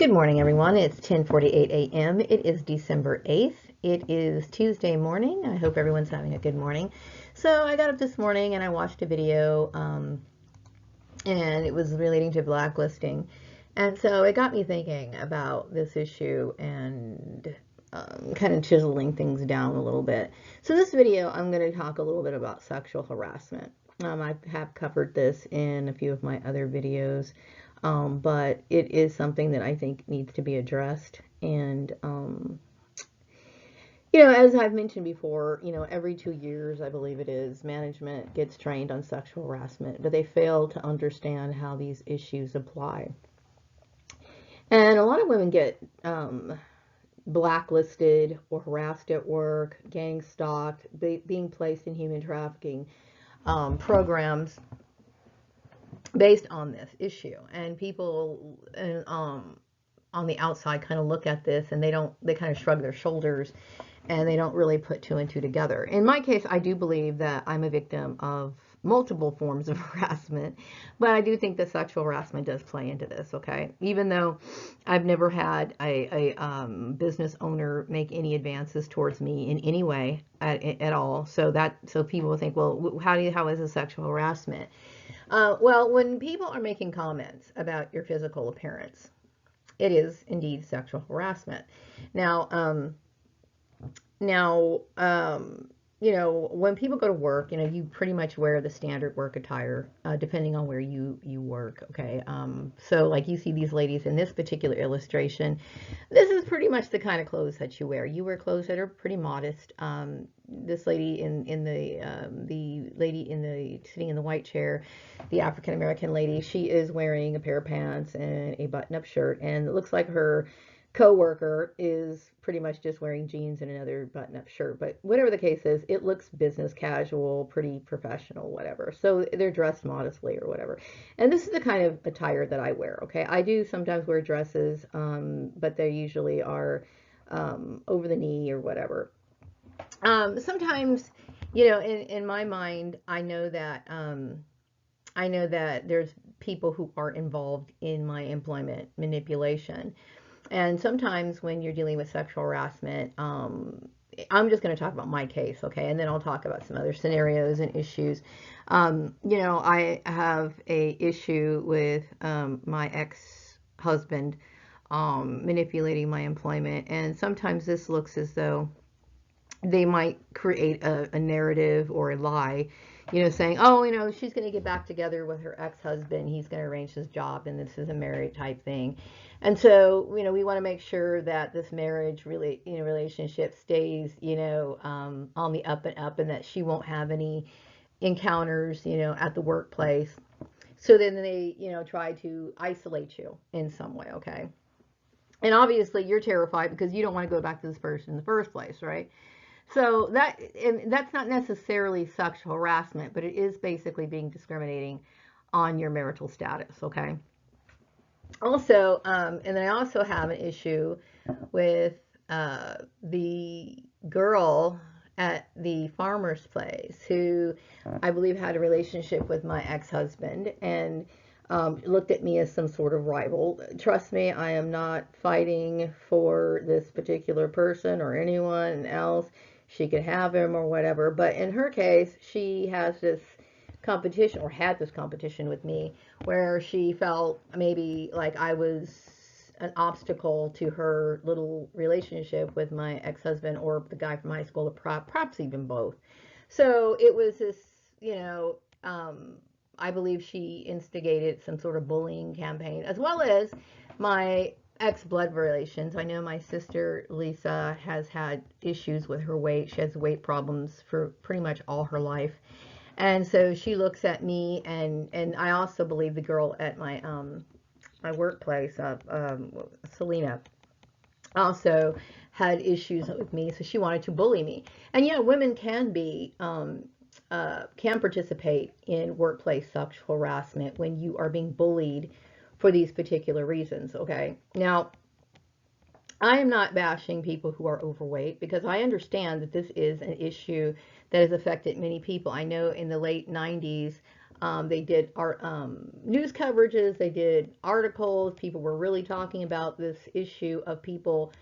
Good morning, everyone. It's 10:48 a.m. It is December 8th. It is Tuesday morning. I hope everyone's having a good morning. So I got up this morning and I watched a video, and it was relating to blacklisting. And so it got me thinking about this issue and kind of chiseling things down a little bit. So this video, I'm going to talk a little bit about sexual harassment. I have covered this in a few of my other videos. But it is something that I think needs to be addressed. And, as I've mentioned before, every 2 years, I believe it is, management gets trained on sexual harassment, but they fail to understand how these issues apply. And a lot of women get blacklisted or harassed at work, gang stalked, being placed in human trafficking programs based on this issue. And people on the outside kind of look at this and they kind of shrug their shoulders and they don't really put two and two together. In my case, I do believe that I'm a victim of multiple forms of harassment, but I do think that sexual harassment does play into this, okay? Even though I've never had a business owner make any advances towards me in any way at all. So people think, well, how is this sexual harassment? Well, when people are making comments about your physical appearance, it is indeed sexual harassment. Now, when people go to work, you pretty much wear the standard work attire, depending on where you work, okay? So like you see these ladies in this particular illustration, this is pretty much the kind of clothes that you wear. You wear clothes that are pretty modest. This lady the lady sitting in the white chair, the African American lady, she is wearing a pair of pants and a button-up shirt, and it looks like her co-worker is pretty much just wearing jeans and another button-up shirt. But whatever the case is, it looks business casual, pretty professional, whatever. So they're dressed modestly or whatever. And this is the kind of attire that I wear, okay? I do sometimes wear dresses, but they usually are over the knee or whatever. Sometimes, in my mind, I know that there's people who are involved in my employment manipulation. And sometimes when you're dealing with sexual harassment, I'm just going to talk about my case, okay? And then I'll talk about some other scenarios and issues. I have a issue with my ex-husband manipulating my employment. And sometimes this looks as though they might create a narrative or a lie, saying, oh, she's going to get back together with her ex-husband. He's going to arrange his job, and this is a married type thing. And so, we want to make sure that this marriage really, relationship stays, on the up and up, and that she won't have any encounters, at the workplace. So then they, try to isolate you in some way, okay? And obviously you're terrified because you don't want to go back to this person in the first place, right? So that's not necessarily sexual harassment, but it is basically being discriminating on your marital status, okay? Also, and then I also have an issue with the girl at the farmer's place who I believe had a relationship with my ex-husband and looked at me as some sort of rival. Trust me, I am not fighting for this particular person or anyone else. She could have him or whatever. But in her case, she has this competition, or had this competition with me, where she felt maybe like I was an obstacle to her little relationship with my ex-husband or the guy from high school, perhaps even both. So it was this, I believe she instigated some sort of bullying campaign, as well as my ex-blood relations. I know my sister Lisa has had issues with her weight. She has weight problems for pretty much all her life. And so she looks at me, and I also believe the girl at my workplace, Selena, also had issues with me, so she wanted to bully me. And yeah, women can participate in workplace sexual harassment when you are being bullied for these particular reasons, okay? Now, I am not bashing people who are overweight because I understand that this is an issue that has affected many people. I know in the late 90s, They did news coverages, they did articles. People were really talking about this issue of people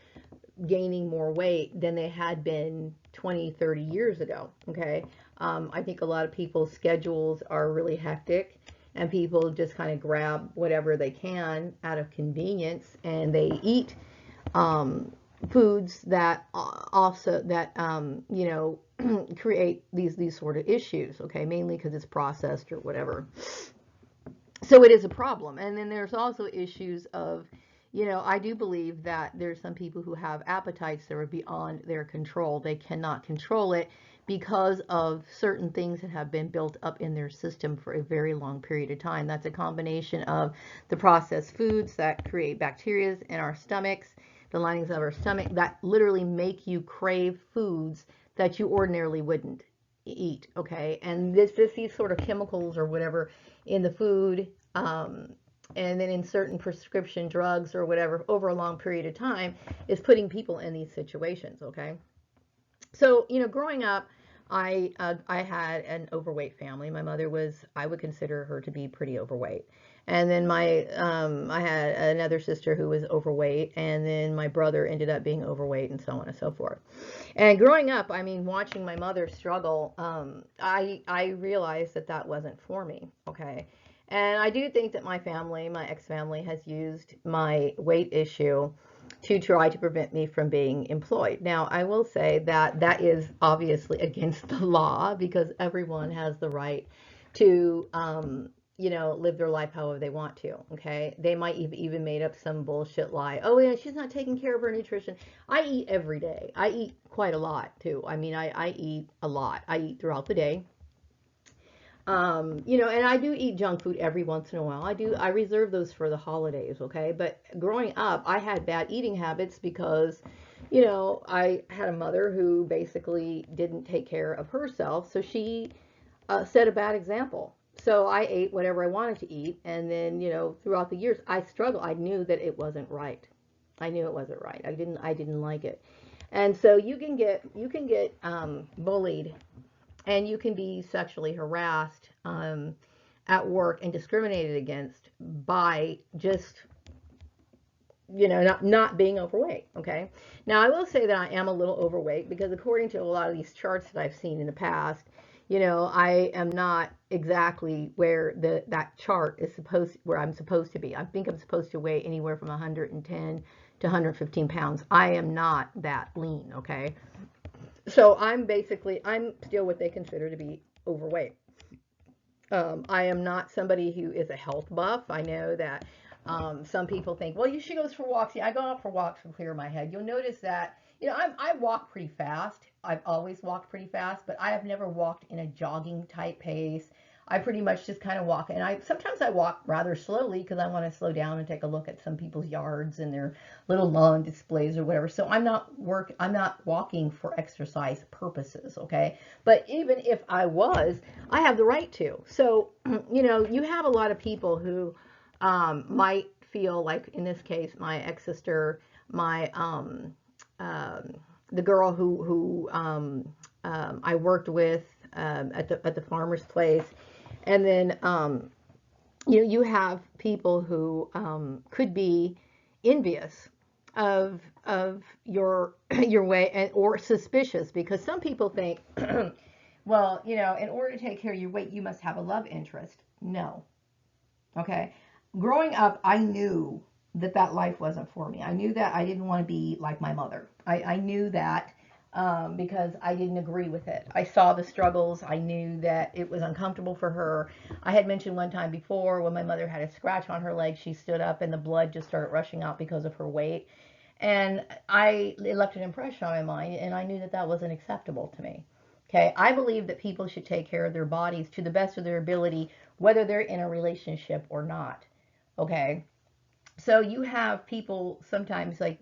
gaining more weight than they had been 20, 30 years ago. Okay. I think a lot of people's schedules are really hectic, and people just kind of grab whatever they can out of convenience, and they eat um, foods that also that create these sort of issues. Okay, mainly because it's processed or whatever. So it is a problem. And then there's also issues of, I do believe that there's some people who have appetites that are beyond their control. They cannot control it because of certain things that have been built up in their system for a very long period of time. That's a combination of the processed foods that create bacteria in our stomachs, the linings of our stomach, that literally make you crave foods that you ordinarily wouldn't eat. Okay, and these sort of chemicals or whatever in the food, and then in certain prescription drugs or whatever over a long period of time, is putting people in these situations. Okay, so growing up, I had an overweight family. My mother was, I would consider her to be pretty overweight. And then I had another sister who was overweight, and then my brother ended up being overweight, and so on and so forth. And growing up, I mean, watching my mother struggle, I realized that that wasn't for me. Okay. And I do think that my family, my ex-family, has used my weight issue to try to prevent me from being employed. Now, I will say that that is obviously against the law, because everyone has the right to, live their life however they want to. Okay. They might even made up some bullshit lie. Oh, yeah, she's not taking care of her nutrition. I eat every day. I eat quite a lot too. I mean, I eat a lot. I eat throughout the day. And I do eat junk food every once in a while. I reserve those for the holidays, okay? But growing up, I had bad eating habits because, I had a mother who basically didn't take care of herself, so she set a bad example. So I ate whatever I wanted to eat, and then, throughout the years, I struggled. I knew that it wasn't right. I knew it wasn't right. I didn't like it. And so you can get bullied, and you can be sexually harassed at work and discriminated against by just not being overweight. Okay, now I will say that I am a little overweight, because according to a lot of these charts that I've seen in the past, I am not exactly where that chart is where I'm supposed to be. I think I'm supposed to weigh anywhere from 110 to 115 pounds. I am not that lean. Okay, so I'm still what they consider to be overweight. I am not somebody who is a health buff. I know that some people think, well, she goes for walks. Yeah, I go out for walks to clear my head. You'll notice that, I walk pretty fast. I've always walked pretty fast, but I have never walked in a jogging type pace. I pretty much just kind of walk, and sometimes I walk rather slowly because I want to slow down and take a look at some people's yards and their little lawn displays or whatever. So I'm not walking for exercise purposes, okay? But even if I was, I have the right to. So, you have a lot of people who might feel like, in this case, my ex-sister, my um, the girl who I worked with at the farmer's place, and then you have people who could be envious of your your way, or suspicious, because some people think, well, in order to take care of your weight, you must have a love interest. No. Okay. Growing up, I knew that life wasn't for me. I knew that I didn't want to be like my mother. I knew that because I didn't agree with it. I saw the struggles. I knew that it was uncomfortable for her. I had mentioned one time before, when my mother had a scratch on her leg, she stood up and the blood just started rushing out because of her weight. And it left an impression on my mind, and I knew that that wasn't acceptable to me. Okay, I believe that people should take care of their bodies to the best of their ability, whether they're in a relationship or not. Okay, so you have people sometimes, like,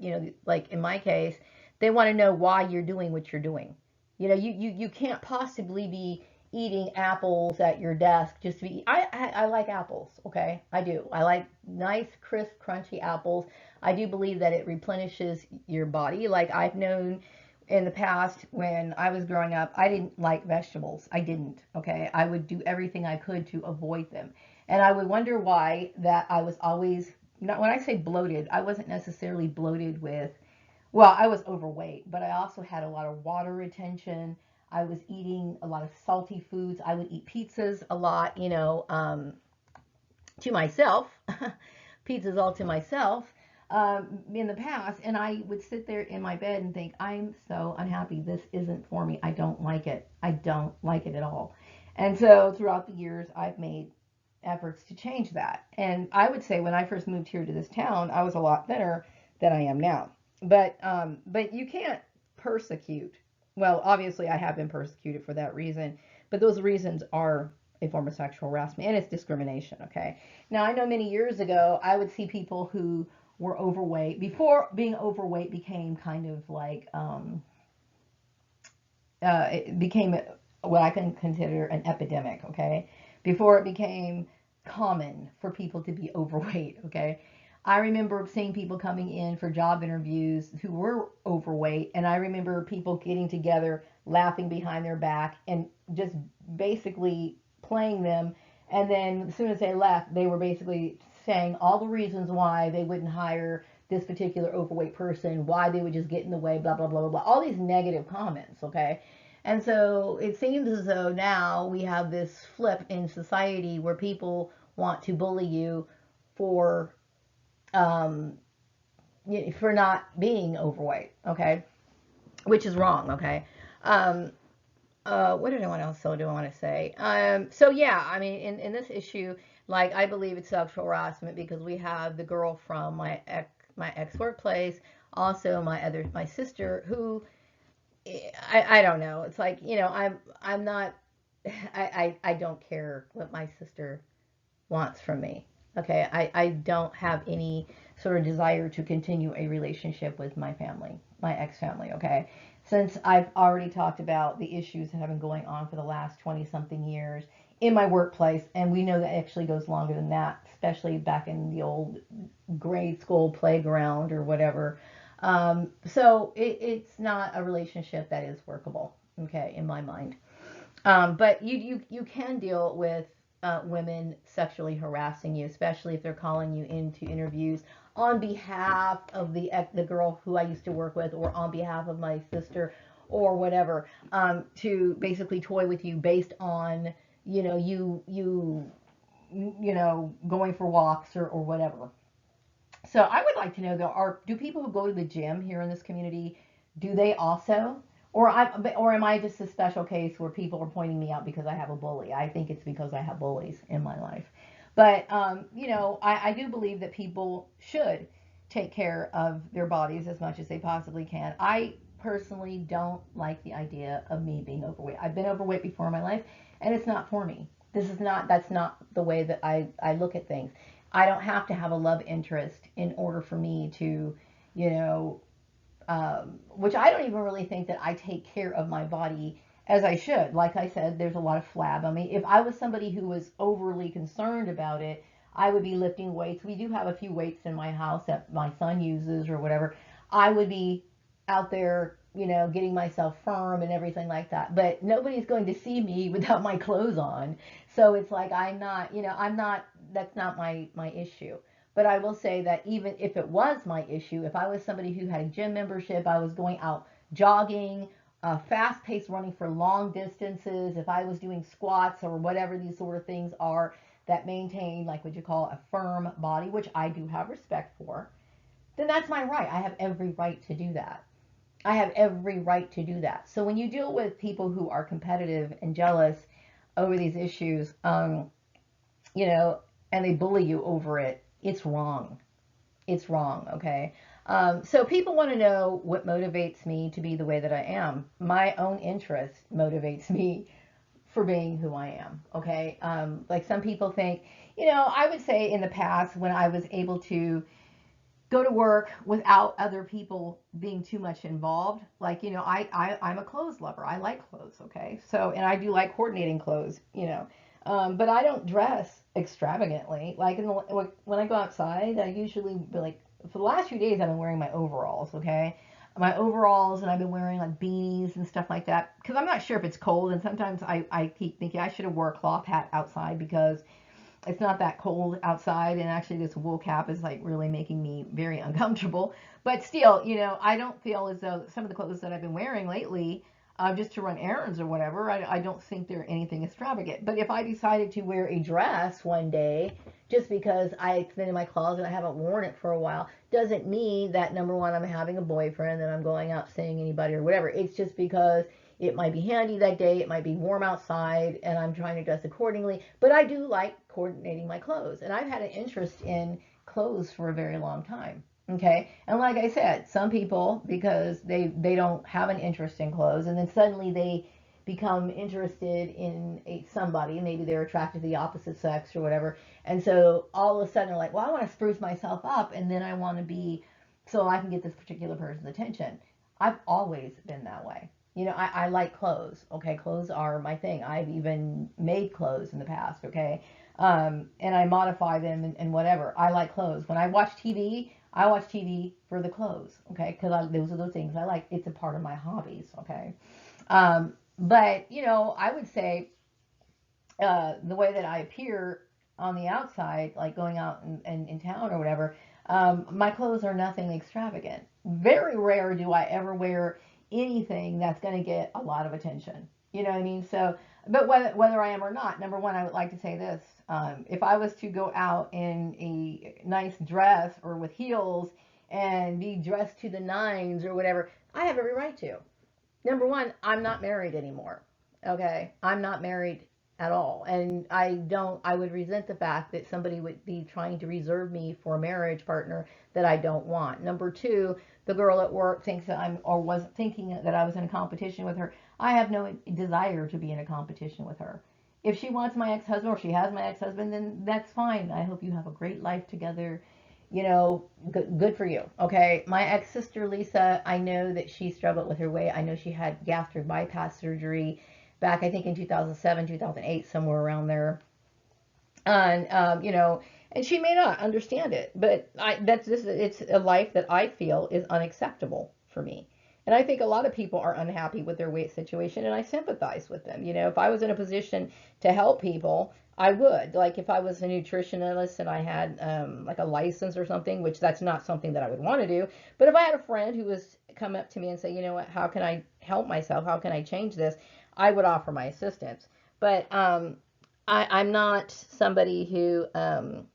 like in my case, they want to know why you're doing what you're doing. You can't possibly be eating apples at your desk just to be. I like apples. Okay, I do. I like nice, crisp, crunchy apples. I do believe that it replenishes your body. Like, I've known in the past, when I was growing up, I didn't like vegetables. I didn't, okay? I would do everything I could to avoid them. And I would wonder why that I was always, not when I say bloated, I wasn't necessarily bloated with, well, I was overweight, but I also had a lot of water retention. I was eating a lot of salty foods. I would eat pizzas a lot, to myself, pizzas all to myself, in the past. And I would sit there in my bed and think, I'm so unhappy. This isn't for me. I don't like it. I don't like it at all. And so throughout the years, I've made efforts to change that. And I would say when I first moved here to this town, I was a lot thinner than I am now. But you can't persecute. Well, obviously, I have been persecuted for that reason, but those reasons are a form of sexual harassment and it's discrimination. Okay. Now, I know many years ago, I would see people who were overweight before being overweight became kind of like, it became what I can consider an epidemic. Okay. Before it became common for people to be overweight. Okay. I remember seeing people coming in for job interviews who were overweight, and I remember people getting together, laughing behind their back, and just basically playing them. And then as soon as they left, they were basically saying all the reasons why they wouldn't hire this particular overweight person, why they would just get in the way, blah, blah, blah, blah, blah. All these negative comments, okay? And so it seems as though now we have this flip in society where people want to bully you for um, for not being overweight, okay? Which is wrong, okay? Um, what did I want else? So do I want to say? So yeah, I mean, in this issue, like I believe it's sexual harassment because we have the girl from my ex workplace, also my sister who I don't know. It's like I'm not I don't care what my sister wants from me. Okay, I don't have any sort of desire to continue a relationship with my family, my ex family, okay? Since I've already talked about the issues that have been going on for the last 20 something years in my workplace, and we know that actually goes longer than that, especially back in the old grade school playground or whatever. So it's not a relationship that is workable, okay, in my mind. But you can deal with women sexually harassing you, especially if they're calling you into interviews on behalf of the girl who I used to work with, or on behalf of my sister, or whatever, to basically toy with you based on going for walks or whatever. So I would like to know though, do people who go to the gym here in this community, do they also, or am I just a special case where people are pointing me out because I have a bully? I think it's because I have bullies in my life. But I do believe that people should take care of their bodies as much as they possibly can. I personally don't like the idea of me being overweight. I've been overweight before in my life, and it's not for me. That's not the way that I look at things. I don't have to have a love interest in order for me to, you know, which I don't even really think that I take care of my body as I should. Like I said, there's a lot of flab on me. If I was somebody who was overly concerned about it, I would be lifting weights. We do have a few weights in my house that my son uses or whatever. I would be out there, getting myself firm and everything like that. But nobody's going to see me without my clothes on. So it's like I'm not, that's not my issue. But I will say that even if it was my issue, if I was somebody who had a gym membership, I was going out jogging, fast paced running for long distances, if I was doing squats or whatever these sort of things are that maintain, like what you call a firm body, which I do have respect for, then that's my right. I have every right to do that. I have every right to do that. So when you deal with people who are competitive and jealous over these issues, you know, and they bully you over it, it's wrong. It's wrong, okay? So people want to know what motivates me to be the way that I am. My own interest motivates me for being who I am, okay? Like some people think, I would say in the past when I was able to go to work without other people being too much involved, like, I'm a clothes lover. I like clothes, okay? So, and I do like coordinating clothes. But I don't dress extravagantly. Like when I go outside, I usually be like, for the last few days I've been wearing my overalls, okay? my overalls, and I've been wearing like beanies and stuff like that because I'm not sure if it's cold. And sometimes I keep thinking I should have wore a cloth hat outside because it's not that cold outside, and actually this wool cap is like really making me very uncomfortable. But still, I don't feel as though some of the clothes that I've been wearing lately, just to run errands or whatever, I don't think they're anything extravagant. But if I decided to wear a dress one day just because it's been in my closet, I haven't worn it for a while, doesn't mean that, number one, I'm having a boyfriend and I'm going out seeing anybody or whatever. It's just because it might be handy that day, it might be warm outside, and I'm trying to dress accordingly. But I do like coordinating my clothes, and I've had an interest in clothes for a very long time. Okay, and like I said, some people, because they don't have an interest in clothes, and then suddenly they become interested in somebody, maybe they're attracted to the opposite sex or whatever, and so all of a sudden they're like, well, I want to spruce myself up, and then I want to be, so I can get this particular person's attention. I've always been that way. I like clothes. Okay, clothes are my thing. I've even made clothes in the past. Okay, and I modify them and whatever. I like clothes. When I watch TV, I watch TV for the clothes. Okay, because those are the things I like. It's a part of my hobbies. Okay, but I would say the way that I appear on the outside, like going out and in town or whatever, my clothes are nothing extravagant. Very rare do I ever wear anything that's going to get a lot of attention. You know what I mean? So, but whether I am or not, number one, I would like to say this. If I was to go out in a nice dress or with heels and be dressed to the nines or whatever, I have every right to. Number one, I'm not married anymore. Okay, I'm not married at all, and I would resent the fact that somebody would be trying to reserve me for a marriage partner that I don't want. Number two, the girl at work thinks that I'm, or was thinking that I was in a competition with her. I have no desire to be in a competition with her. If she wants my ex-husband, or she has my ex-husband, then that's fine. I hope you have a great life together. Good for you. Okay. My ex sister Lisa, I know that she struggled with her weight. I know she had gastric bypass surgery back, I think, in 2007, 2008, somewhere around there. And, and she may not understand it, but it's a life that I feel is unacceptable for me. And I think a lot of people are unhappy with their weight situation, and I sympathize with them. If I was in a position to help people, I would. Like if I was a nutritionist and I had like a license or something, which that's not something that I would want to do. But if I had a friend who was come up to me and say, you know what, how can I help myself? How can I change this? I would offer my assistance. But I'm not somebody who um,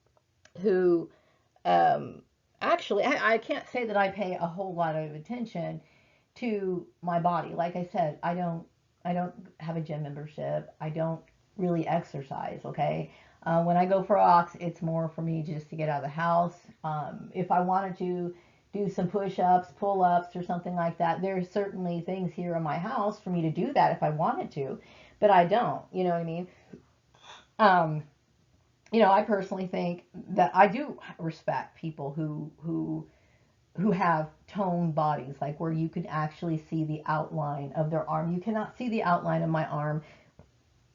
actually I can't say that I pay a whole lot of attention to my body. Like I said, I don't have a gym membership. I don't really exercise. Okay, when I go for walks, it's more for me just to get out of the house. If I wanted to do some push-ups, pull-ups, or something like that, there's certainly things here in my house for me to do that if I wanted to, but I don't. You know what I mean? Um, I personally think that I do respect people who have toned bodies, like where you can actually see the outline of their arm. You cannot see the outline of my arm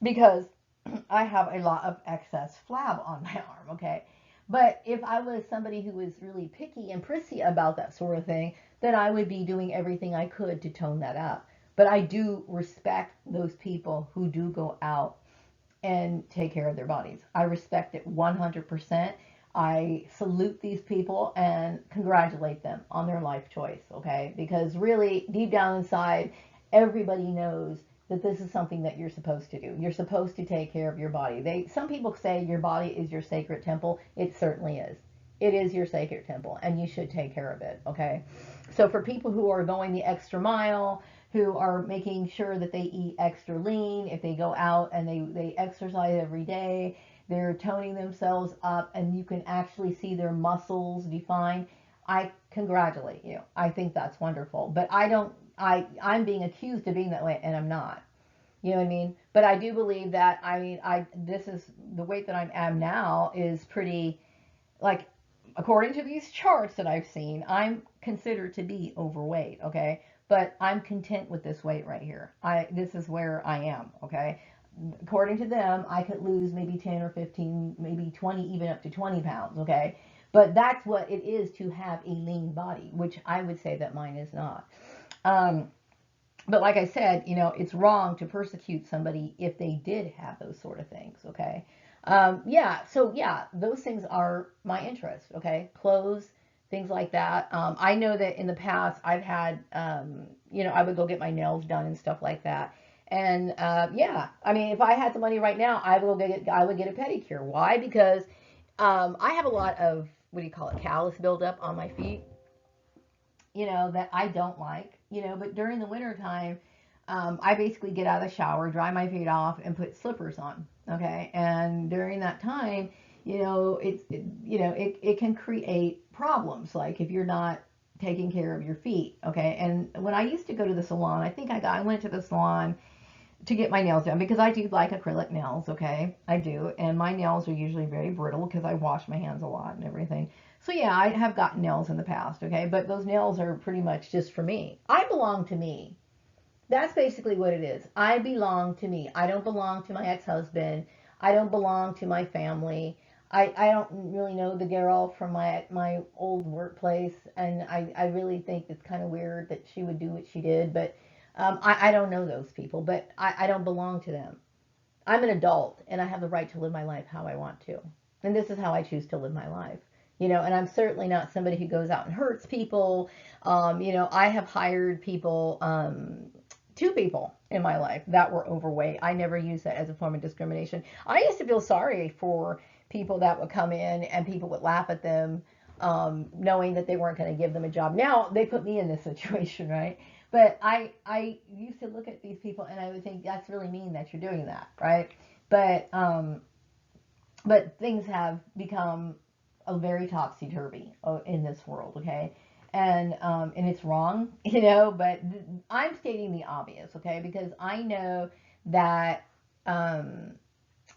because I have a lot of excess flab on my arm, okay? But if I was somebody who was really picky and prissy about that sort of thing, then I would be doing everything I could to tone that up. But I do respect those people who do go out and take care of their bodies. I respect it 100%. I salute these people and congratulate them on their life choice, okay? Because really, deep down inside, everybody knows that this is something that you're supposed to do. You're supposed to take care of your body. Some people say your body is your sacred temple. It certainly is. It is your sacred temple, and you should take care of it, okay? So for people who are going the extra mile, who are making sure that they eat extra lean, if they go out and they exercise every day, they're toning themselves up, and you can actually see their muscles defined. I congratulate you. I think that's wonderful. But I don't, I'm being accused of being that way, and I'm not. You know what I mean? But I do believe that, this is the weight that I am now is pretty, like, according to these charts that I've seen, I'm considered to be overweight, okay? But I'm content with this weight right here. This is where I am, okay? According to them, I could lose maybe 10 or 15, maybe 20, even up to 20 pounds, okay? But that's what it is to have a lean body, which I would say that mine is not. Um, but like I said, it's wrong to persecute somebody if they did have those sort of things. Okay. Yeah. So yeah, those things are my interest. Okay. Clothes, things like that. I know that in the past I've had, I would go get my nails done and stuff like that. And yeah, I mean, if I had the money right now, I would get a pedicure. Why? Because I have a lot of, what do you call it, callus buildup on my feet, that I don't like, but during the winter time, I basically get out of the shower, dry my feet off, and put slippers on. Okay. And during that time, it can create problems. Like if you're not taking care of your feet. Okay. And when I used to go to the salon, I went to the salon to get my nails done because I do like acrylic nails, okay? I do. And my nails are usually very brittle because I wash my hands a lot and everything. So yeah, I have gotten nails in the past, okay? But those nails are pretty much just for me. I belong to me. That's basically what it is. I belong to me. I don't belong to my ex-husband. I don't belong to my family. I don't really know the girl from my old workplace, and I really think it's kind of weird that she would do what she did, but I don't know those people, but I don't belong to them. I'm an adult, and I have the right to live my life how I want to. And this is how I choose to live my life. And I'm certainly not somebody who goes out and hurts people. I have hired people, two people in my life that were overweight. I never used that as a form of discrimination. I used to feel sorry for people that would come in and people would laugh at them, knowing that they weren't going to give them a job. Now they put me in this situation, right? But I used to look at these people and I would think that's really mean that you're doing that, right? But things have become a very topsy turvy in this world, okay? And it's wrong, But I'm stating the obvious, okay? Because I know that um,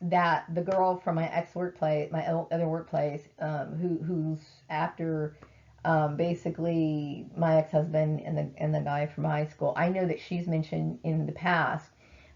that the girl from my ex workplace, my other workplace, who's after basically my ex husband and the guy from high school. I know that she's mentioned in the past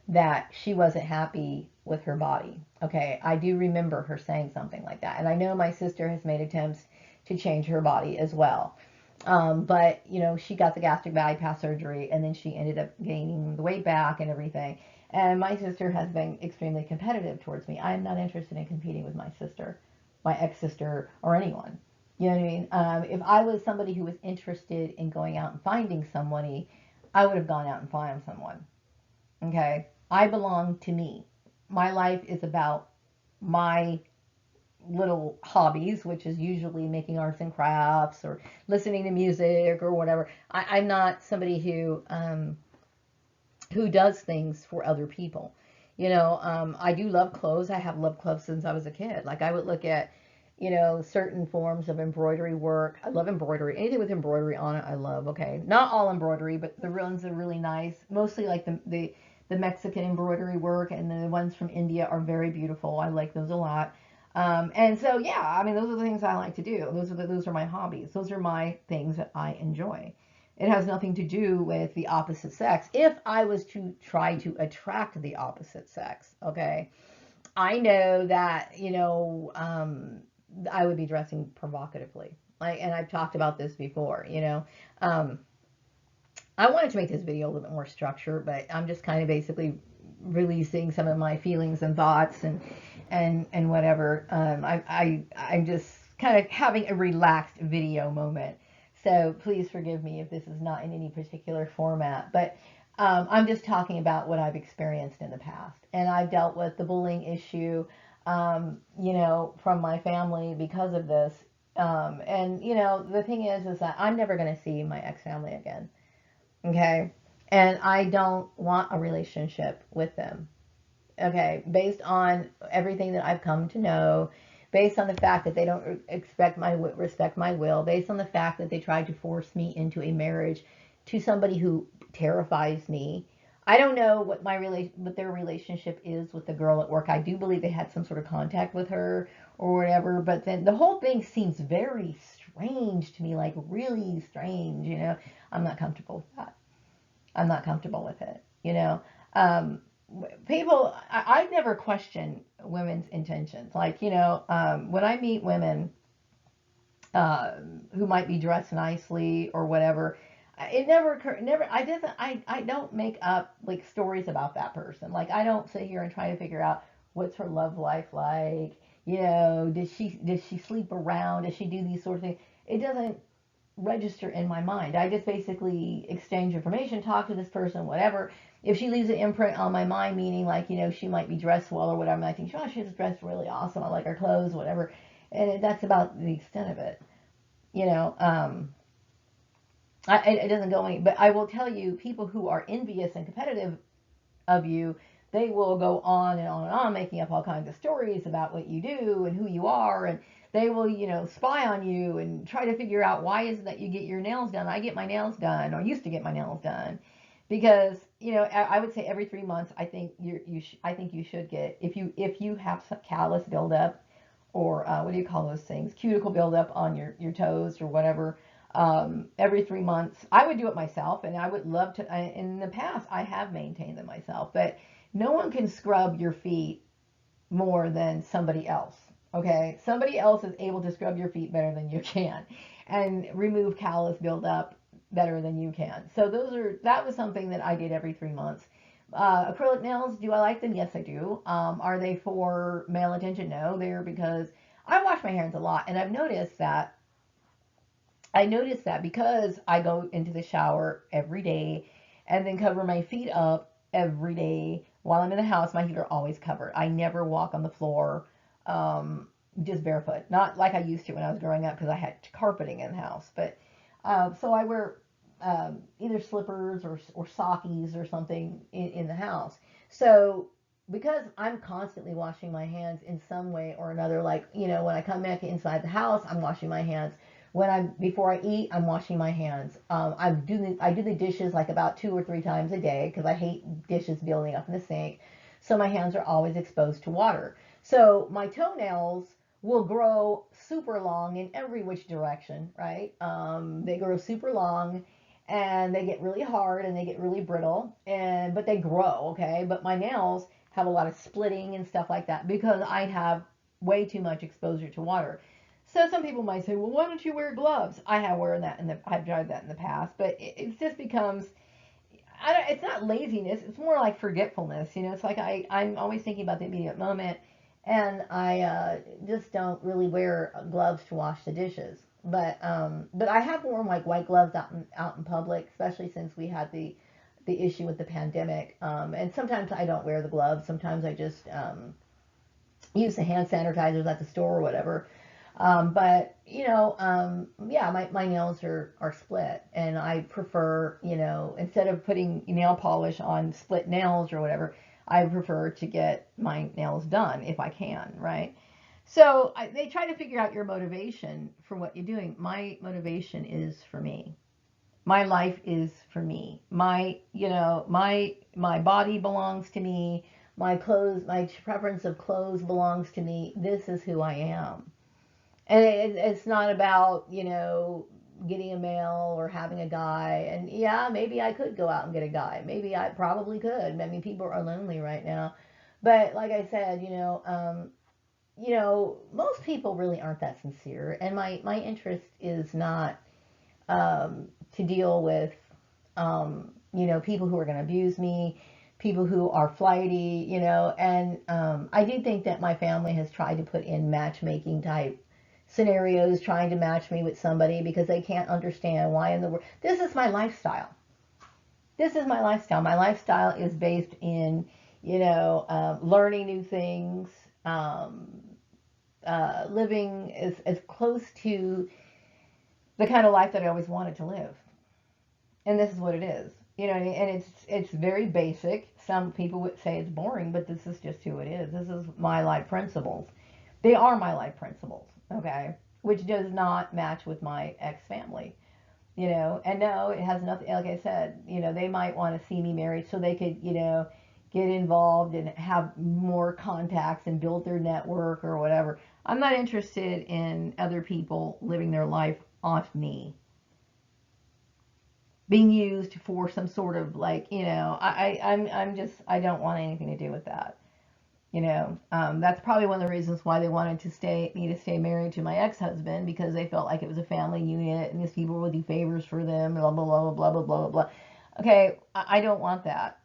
that she wasn't happy with her body. Okay, I do remember her saying something like that, and I know my sister has made attempts to change her body as well. But she got the gastric bypass surgery, and then she ended up gaining the weight back and everything. And my sister has been extremely competitive towards me. I'm not interested in competing with my sister, my ex-sister, or anyone. You know what I mean? If I was somebody who was interested in going out and finding somebody, I would have gone out and found someone. Okay? I belong to me. My life is about my little hobbies, which is usually making arts and crafts or listening to music or whatever. I'm not somebody who does things for other people. I do love clothes. I have loved clothes since I was a kid. Like I would look at, certain forms of embroidery work. I love embroidery. Anything with embroidery on it, I love. Okay, not all embroidery, but the ones are really nice. Mostly like the Mexican embroidery work, and the ones from India are very beautiful. I like those a lot. And so yeah, I mean those are the things I like to do. Those are my hobbies. Those are my things that I enjoy. It has nothing to do with the opposite sex. If I was to try to attract the opposite sex, okay, I know that, I would be dressing provocatively. Like, and I've talked about this before, Um, I wanted to make this video a little bit more structured, but I'm just kind of basically releasing some of my feelings and thoughts and whatever. I'm just kind of having a relaxed video moment. So please forgive me if this is not in any particular format, but I'm just talking about what I've experienced in the past. And I've dealt with the bullying issue, from my family because of this. And, the thing is that I'm never going to see my ex-family again. Okay. And I don't want a relationship with them. Okay. Based on everything that I've come to know, based on the fact that they don't respect my will, based on the fact that they tried to force me into a marriage to somebody who terrifies me. I don't know what their relationship is with the girl at work. I do believe they had some sort of contact with her or whatever, but then the whole thing seems very strange to me, like really strange, I'm not comfortable with that. I'm not comfortable with it. Um, I never question women's intentions. Like, when I meet women, who might be dressed nicely or whatever. It never occurred. Never. I doesn't. I don't make up like stories about that person. Like I don't sit here and try to figure out what's her love life like. You know, does she sleep around? Does she do these sort of things? It doesn't register in my mind. I just basically exchange information, talk to this person, whatever. If she leaves an imprint on my mind, meaning like, you know, she might be dressed well or whatever, I think, oh, she's dressed really awesome. I like her clothes, whatever. And that's about the extent of it. You know, it doesn't go any, but I will tell you, people who are envious and competitive of you, they will go on and on and on, making up all kinds of stories about what you do and who you are, and they will, you know, spy on you and try to figure out why is it that you get your nails done. I get my nails done, or used to get my nails done, because you know, I would say every 3 months. I think I think you should get, if you have some callus buildup, or what do you call those things? Cuticle buildup on your toes or whatever. Every 3 months, I would do it myself, and I would love to. In the past, I have maintained them myself, but no one can scrub your feet more than somebody else. Okay, somebody else is able to scrub your feet better than you can, and remove callus buildup better than you can. So that was something that I did every 3 months. Acrylic nails, do I like them? Yes, I do. Are they for male attention? No, they're because I wash my hands a lot, and I noticed that because I go into the shower every day and then cover my feet up every day while I'm in the house, my feet are always covered. I never walk on the floor just barefoot. Not like I used to when I was growing up because I had carpeting in the house. But so I wear either slippers or sockies or something in the house. So because I'm constantly washing my hands in some way or another, like, you know, when I come back inside the house, I'm washing my hands. Before I eat, I'm washing my hands. I do the dishes like about 2 or 3 times a day because I hate dishes building up in the sink. So my hands are always exposed to water. So my toenails will grow super long in every which direction, right? They grow super long, and they get really hard and they get really brittle, but they grow, okay? But my nails have a lot of splitting and stuff like that because I have way too much exposure to water. So some people might say, well, why don't you wear gloves? I've tried that in the past, but it just becomes, it's not laziness. It's more like forgetfulness. You know, it's like I'm always thinking about the immediate moment, and I just don't really wear gloves to wash the dishes. But I have worn like white gloves out in public, especially since we had the issue with the pandemic. And sometimes I don't wear the gloves. Sometimes I just use the hand sanitizers at the store or whatever. But you know, yeah, my nails are split, and I prefer, you know, instead of putting nail polish on split nails or whatever, I prefer to get my nails done if I can, right? So they try to figure out your motivation for what you're doing. My motivation is for me. My life is for me. My body belongs to me. My clothes, my preference of clothes belongs to me. This is who I am. And it's not about, you know, getting a male or having a guy. And yeah, maybe I could go out and get a guy. Maybe I probably could. I mean, people are lonely right now. But like I said, most people really aren't that sincere. And my interest is not to deal with, people who are going to abuse me, people who are flighty, and I do think that my family has tried to put in matchmaking type scenarios, trying to match me with somebody because they can't understand why in the world. This is my lifestyle. This is my lifestyle. My lifestyle is based in, learning new things, living as close to the kind of life that I always wanted to live. And this is what it is. And it's very basic. Some people would say it's boring, but this is just who it is. This is my life principles. They are my life principles, okay? Which does not match with my ex-family, And no, it has nothing, like I said, they might want to see me married so they could, get involved and have more contacts and build their network or whatever. I'm not interested in other people living their life off me, being used for some sort of like, I'm just, I don't want anything to do with that. That's probably one of the reasons why they wanted me to stay married to my ex-husband, because they felt like it was a family unit and these people would do favors for them, blah, blah, blah, blah, blah, blah, blah, blah. Okay, I don't want that.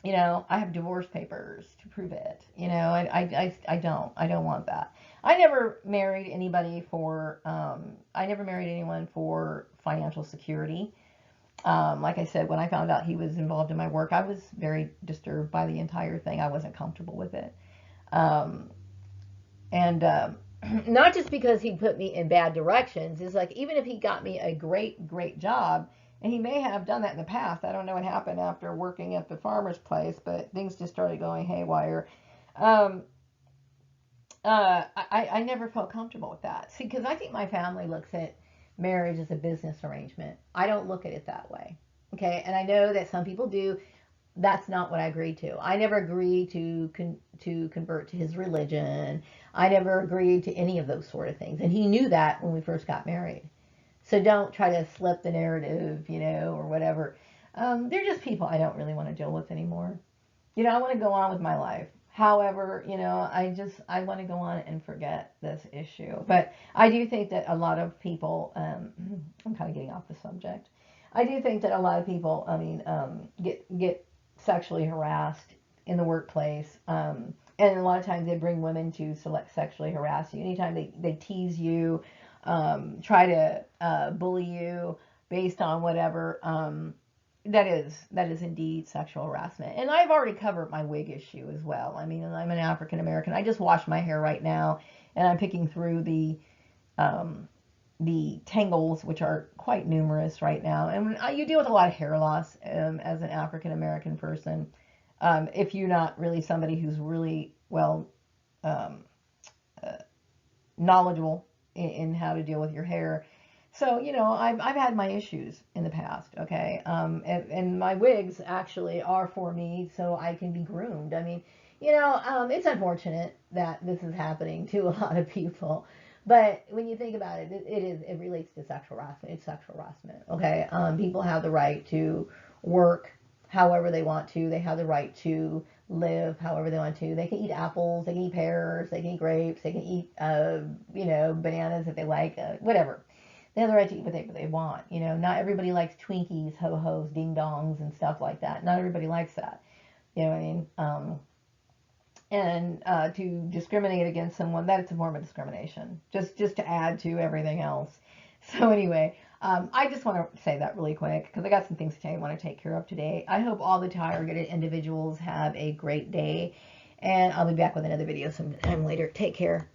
I have divorce papers to prove it. I don't want that. I never married anyone for financial security. Like I said, when I found out he was involved in my work, I was very disturbed by the entire thing. I wasn't comfortable with it. Um, and not just because he put me in bad directions. It's like, even if he got me a great, great job, and he may have done that in the past. I don't know what happened after working at the farmer's place, but things just started going haywire. Um, I never felt comfortable with that. See, because I think my family looks at marriage as a business arrangement. I don't look at it that way. Okay, and I know that some people do. That's not what I agreed to. I never agreed to convert to his religion. I never agreed to any of those sort of things, and he knew that when we first got married. So don't try to slip the narrative, or whatever. They're just people I don't really want to deal with anymore. I want to go on with my life. However, I want to go on and forget this issue. But I do think that a lot of people, I'm kind of getting off the subject. I do think that a lot of people, get sexually harassed in the workplace. And a lot of times they bring women to sexually harass you. Anytime they tease you, try to bully you based on whatever. That is indeed sexual harassment. And I've already covered my wig issue as well. I mean, I'm an African American. I just washed my hair right now, and I'm picking through the tangles, which are quite numerous right now. And you deal with a lot of hair loss as an African American person. If you're not really somebody who's really well um, uh, knowledgeable in how to deal with your hair. So, I've had my issues in the past, okay? And my wigs actually are for me so I can be groomed. I mean, it's unfortunate that this is happening to a lot of people. But when you think about it, it relates to sexual harassment. It's sexual harassment, okay? People have the right to work however they want to. They have the right to live however they want to. They can eat apples, they can eat pears, they can eat grapes, they can eat, bananas if they like, whatever. They have the right to eat whatever they want. Not everybody likes Twinkies, ho-hos, ding-dongs, and stuff like that. Not everybody likes that. You know what I mean? And to discriminate against someone, that's a form of discrimination. Just to add to everything else. So anyway, I just want to say that really quick because I got some things I want to take care of today. I hope all the targeted individuals have a great day, and I'll be back with another video sometime later. Take care.